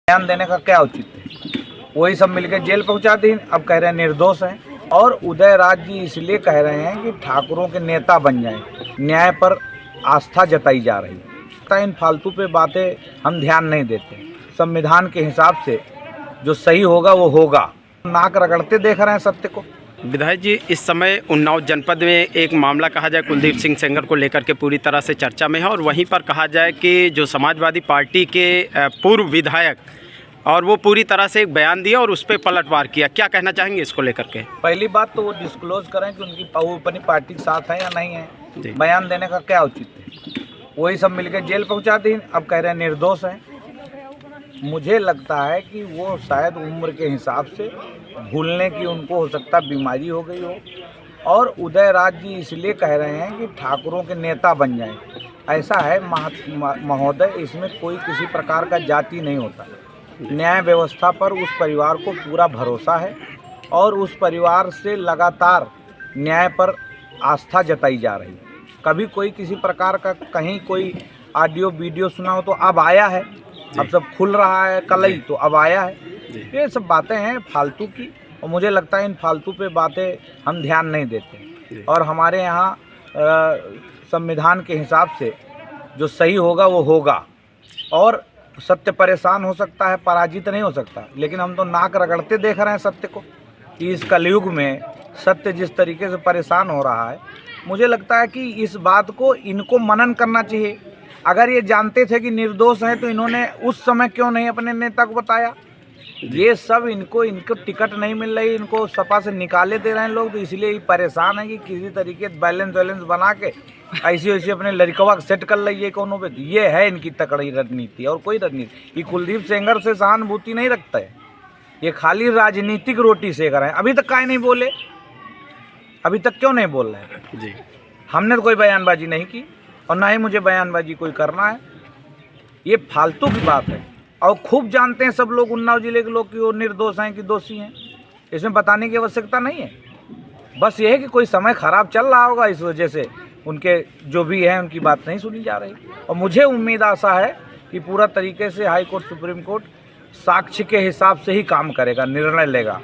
बयान देने का क्या औचित्य है? वही सब मिलकर जेल पहुंचा दी। अब कह रहे हैं निर्दोष हैं। और उदयराज जी इसलिए कह रहे हैं कि ठाकुरों के नेता बन जाएं, न्याय पर आस्था जताई जा रही है। इन फालतू पे बातें हम ध्यान नहीं देते। संविधान के हिसाब से जो सही होगा वो होगा। नाक रगड़ते देख रहे हैं सत्य को। विधायक जी, इस समय उन्नाव जनपद में एक मामला कहा जाए कुलदीप सिंह सेंगर को लेकर के पूरी तरह से चर्चा में है, और वहीं पर कहा जाए कि जो समाजवादी पार्टी के पूर्व विधायक और वो पूरी तरह से एक बयान दिया और उस पर पलटवार किया। क्या कहना चाहेंगे इसको लेकर के? पहली बात तो वो डिस्क्लोज करें कि उनकी अपनी पार्टी के साथ है या नहीं है। बयान देने का क्या औचित्य है? वही सब मिलकर जेल पहुंचा दी। अब कह रहे हैं निर्दोष हैं। मुझे लगता है कि वो शायद उम्र के हिसाब से भूलने की उनको हो सकता बीमारी हो गई हो। और उदयराज जी इसलिए कह रहे हैं कि ठाकुरों के नेता बन जाएं। ऐसा है महोदय, इसमें कोई किसी प्रकार का जाति नहीं होता। न्याय व्यवस्था पर उस परिवार को पूरा भरोसा है और उस परिवार से लगातार न्याय पर आस्था जताई जा रही है। कभी कोई किसी प्रकार का कहीं कोई ऑडियो वीडियो सुना हो तो अब आया है, अब सब खुल रहा है। कल ही तो अब आया है। ये सब बातें हैं फालतू की, और मुझे लगता है इन फालतू पे बातें हम ध्यान नहीं देते। और हमारे यहाँ संविधान के हिसाब से जो सही होगा वो होगा। और सत्य परेशान हो सकता है, पराजित नहीं हो सकता। लेकिन हम तो नाक रगड़ते देख रहे हैं सत्य को कि इस कलयुग में सत्य जिस तरीके से परेशान हो रहा है, मुझे लगता है कि इस बात को इनको मनन करना चाहिए। अगर ये जानते थे कि निर्दोष हैं तो इन्होंने उस समय क्यों नहीं अपने नेता को बताया? ये सब इनको टिकट नहीं मिल रही, इनको सपा से निकाले दे रहे हैं लोग, तो इसलिए ये परेशान है कि किसी तरीके से बैलेंस बना के ऐसी वैसी अपने लड़कवा सेट कर ली है कोनो पे। ये है इनकी तकड़ी रणनीति, और कोई रणनीति। ये कुलदीप सेंगर से सहानुभूति नहीं रखता है, ये खाली राजनीतिक रोटी सेक रहे हैं। अभी तक काहे नहीं बोले? अभी तक क्यों नहीं बोल रहे हैं जी? हमने तो कोई बयानबाजी नहीं की और ना ही मुझे बयानबाजी कोई करना है। ये फालतू की बात है। और खूब जानते हैं सब लोग, उन्नाव जिले के लोग, कि वो निर्दोष हैं कि दोषी हैं। इसमें बताने की आवश्यकता नहीं है। बस ये है कि कोई समय खराब चल रहा होगा, इस वजह से उनके जो भी हैं उनकी बात नहीं सुनी जा रही। और मुझे उम्मीद आशा है कि पूरा तरीके से हाई कोर्ट, सुप्रीम कोर्ट साक्ष्य के हिसाब से ही काम करेगा, निर्णय लेगा।